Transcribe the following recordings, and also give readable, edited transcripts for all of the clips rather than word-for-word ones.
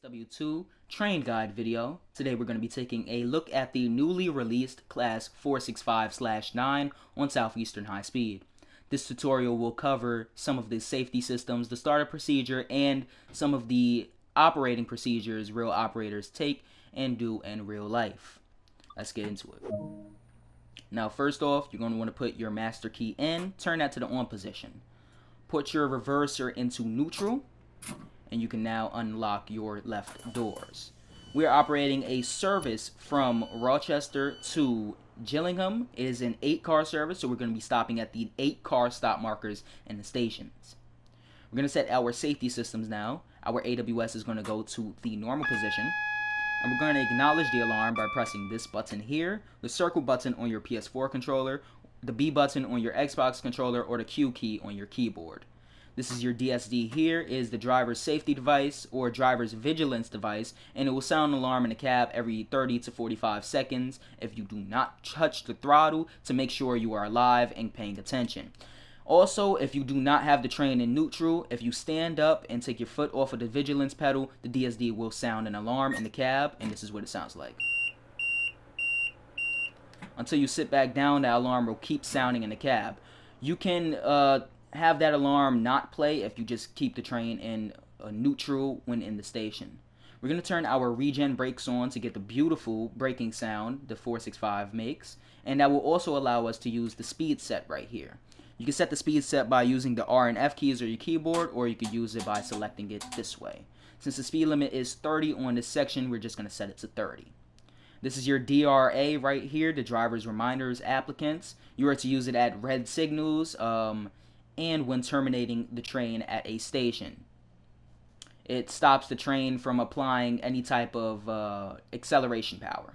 PSW2 train guide video. Today we're going to be taking a look at the newly released class 465/9 on Southeastern high speed. This tutorial will cover some of the safety systems, the startup procedure, and some of the operating procedures real operators take and do in real life. Let's get into it. Now first off, you're going to want to put your master key in, turn that to the on position. Put your reverser into neutral, and you can now unlock your left doors. We are operating a service from Rochester to Gillingham. It is an 8-car service, so we're going to be stopping at the 8-car stop markers in the stations. We're going to set our safety systems now. Our AWS is going to go to the normal position, and we're going to acknowledge the alarm by pressing this button here, the circle button on your PS4 controller, the B button on your Xbox controller, or the Q key on your keyboard. This is your DSD. Here is the driver's safety device or driver's vigilance device, and it will sound an alarm in the cab every 30 to 45 seconds if you do not touch the throttle to make sure you are alive and paying attention. Also, if you do not have the train in neutral, if you stand up and take your foot off of the vigilance pedal, the DSD will sound an alarm in the cab, and this is what it sounds like. Until you sit back down, that alarm will keep sounding in the cab. You can have that alarm not play if you just keep the train in neutral when in the station. We're going to turn our regen brakes on to get the beautiful braking sound the 465 makes, and that will also allow us to use the speed set right here. You can set the speed set by using the R and F keys or your keyboard, or you could use it by selecting it this way. Since the speed limit is 30 on this section, we're just going to set it to 30. This is your DRA right here, the driver's reminders applicants. You are to use it at red signals, and when terminating the train at a station. It stops the train from applying any type of acceleration power.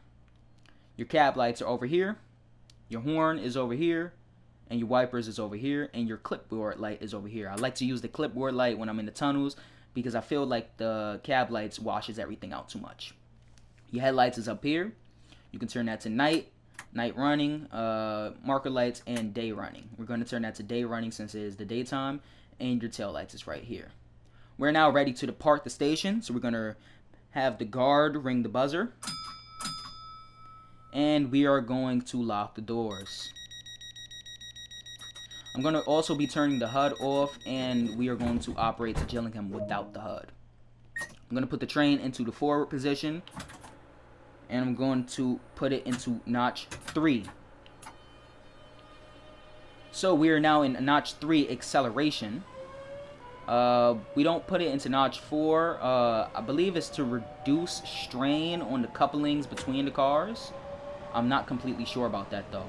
Your cab lights are over here, your horn is over here, and your wipers is over here, and your clipboard light is over here. I like to use the clipboard light when I'm in the tunnels because I feel like the cab lights washes everything out too much. Your headlights is up here. You can turn that to night running, marker lights, and day running. We're going to turn that to day running since it is the daytime, and your tail lights is right here. We're now ready to depart the station, so we're going to have the guard ring the buzzer, and we are going to lock the doors. I'm going to also be turning the HUD off, and we are going to operate to Gillingham without the HUD. I'm going to put the train into the forward position, and I'm going to put it into notch 3. So we are now in notch 3 acceleration. We don't put it into notch 4. I believe it's to reduce strain on the couplings between the cars. I'm not completely sure about that though.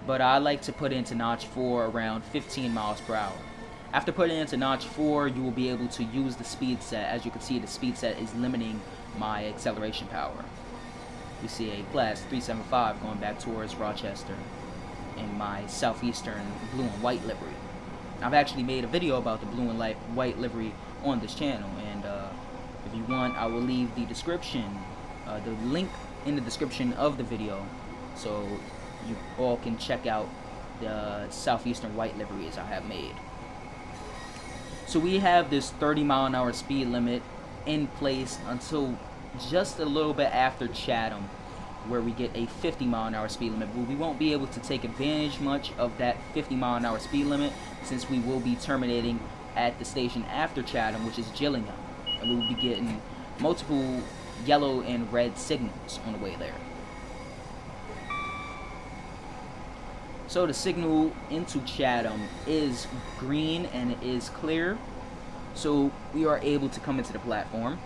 But I like to put it into notch 4 around 15 miles per hour. After putting it into notch 4, you will be able to use the speed set. As you can see, the speed set is limiting my acceleration power. We see a class 375 going back towards Rochester in my Southeastern blue and white livery. I've actually made a video about the blue and white livery on this channel, and if you want, I will leave the description, the link in the description of the video, so you all can check out the Southeastern white liveries I have made. So we have this 30-mile-an-hour speed limit in place until just a little bit after Chatham, where we get a 50-mile-an-hour speed limit. But we won't be able to take advantage much of that 50-mile-an-hour speed limit since we will be terminating at the station after Chatham, which is Gillingham, and we will be getting multiple yellow and red signals on the way there. So the signal into Chatham is green and it is clear, so we are able to come into the platform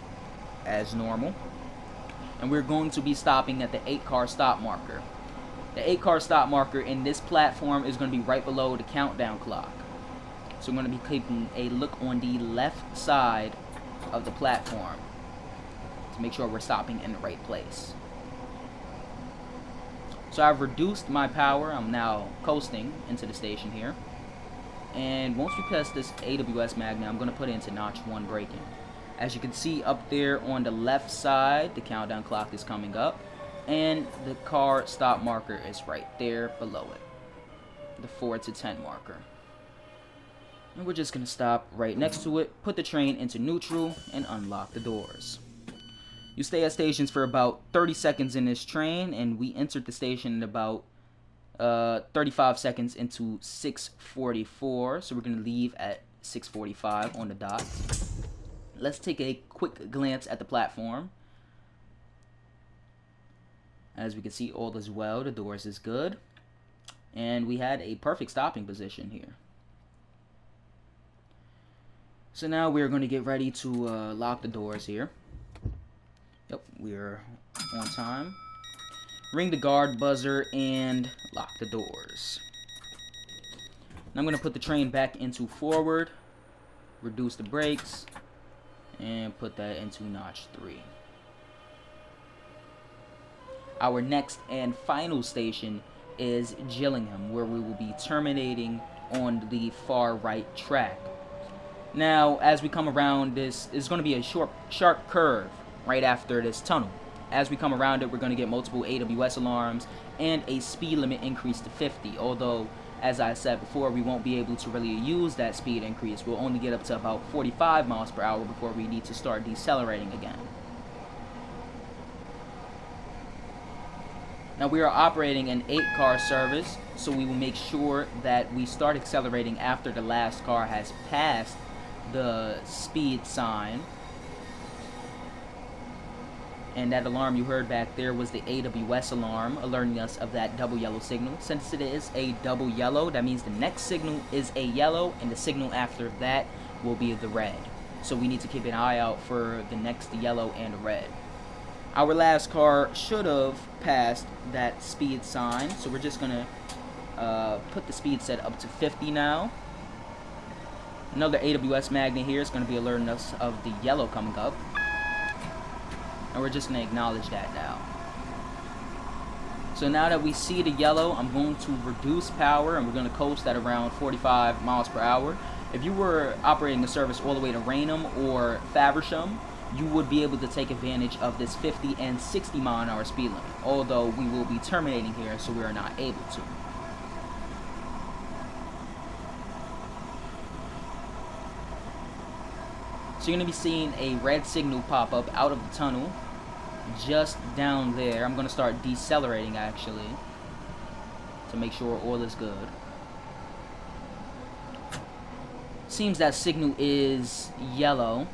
as normal, and we're going to be stopping at the 8-car stop marker. The 8-car stop marker in this platform is going to be right below the countdown clock, so we're going to be keeping a look on the left side of the platform to make sure we're stopping in the right place. So I've reduced my power. I'm now coasting into the station here, and once we pass this AWS magnet, I'm going to put it into notch 1 braking. As you can see up there on the left side, the countdown clock is coming up, and the car stop marker is right there below it, the 4 to 10 marker. And we're just going to stop right next to it, put the train into neutral, and unlock the doors. You stay at stations for about 30 seconds in this train, and we entered the station in about 35 seconds into 6:44, so we're going to leave at 6:45 on the dot. Let's take a quick glance at the platform. As we can see, all is well. The doors is good. And we had a perfect stopping position here. So now we're going to get ready to lock the doors here. Yep, we're on time. Ring the guard buzzer and lock the doors. Now I'm going to put the train back into forward, reduce the brakes, and put that into notch 3. Our next and final station is Gillingham, where we will be terminating on the far right track. Now, as we come around this, is going to be a sharp curve right after this tunnel. As we come around it, we're going to get multiple AWS alarms and a speed limit increase to 50. Although, as I said before, we won't be able to really use that speed increase. We'll only get up to about 45 miles per hour before we need to start decelerating again. Now, we are operating an 8-car service, so we will make sure that we start accelerating after the last car has passed the speed sign. And that alarm you heard back there was the AWS alarm, alerting us of that double yellow signal. Since it is a double yellow, that means the next signal is a yellow, and the signal after that will be the red. So we need to keep an eye out for the next yellow and red. Our last car should have passed that speed sign, so we're just going to put the speed set up to 50 now. Another AWS magnet here is going to be alerting us of the yellow coming up. And we're just going to acknowledge that now. So now that we see the yellow, I'm going to reduce power, and we're going to coast at around 45 miles per hour. If you were operating the service all the way to Raynham or Faversham, you would be able to take advantage of this 50 and 60 mile an hour speed limit, although we will be terminating here, so we are not able to. So you're going to be seeing a red signal pop up out of the tunnel just down there. I'm going to start decelerating actually to make sure all is good. Seems that signal is yellow,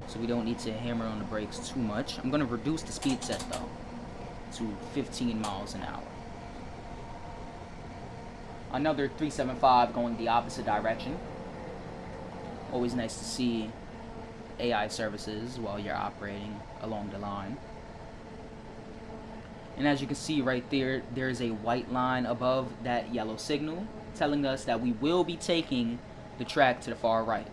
so we don't need to hammer on the brakes too much. I'm going to reduce the speed set though to 15 miles an hour. Another 375 going the opposite direction. Always nice to see AI services while you're operating along the line. And as you can see right there, there's a white line above that yellow signal telling us that we will be taking the track to the far right.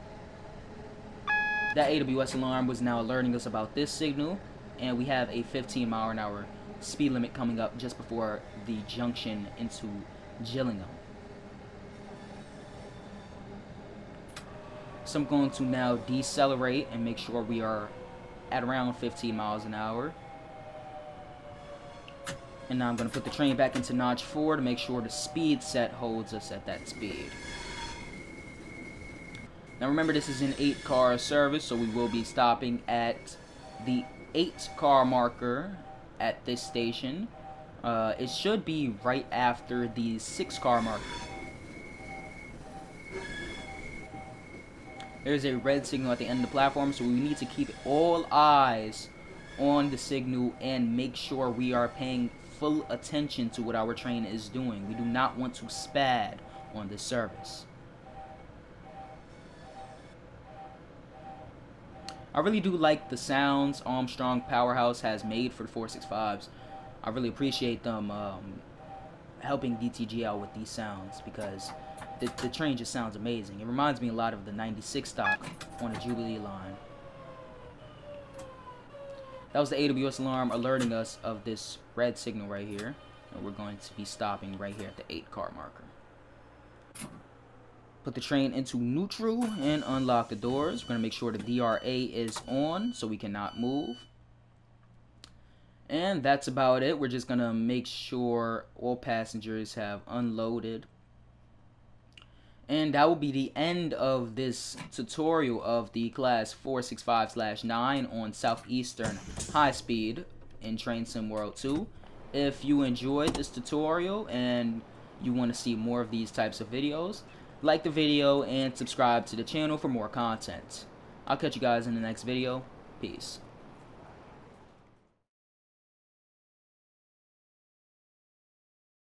That AWS alarm was now alerting us about this signal, and we have a 15 mile an hour speed limit coming up just before the junction into Gillingham. So I'm going to now decelerate and make sure we are at around 15 miles an hour. And now I'm going to put the train back into notch 4 to make sure the speed set holds us at that speed. Now remember, this is an 8-car service, so we will be stopping at the 8-car marker at this station. It should be right after the 6-car marker. There's a red signal at the end of the platform, so we need to keep all eyes on the signal and make sure we are paying full attention to what our train is doing. We do not want to spad on this service. I really do like the sounds Armstrong Powerhouse has made for the 465s. I really appreciate them helping DTG out with these sounds, because the train just sounds amazing. It reminds me a lot of the 96 stock on the Jubilee line. That was the AWS alarm alerting us of this red signal right here. And we're going to be stopping right here at the 8-car marker. Put the train into neutral and unlock the doors. We're going to make sure the DRA is on so we cannot move. And that's about it. We're just going to make sure all passengers have unloaded And that will be the end of this tutorial of the class 465/9 on Southeastern High Speed in Train Sim World 2. If you enjoyed this tutorial and you want to see more of these types of videos, like the video and subscribe to the channel for more content. I'll catch you guys in the next video. Peace.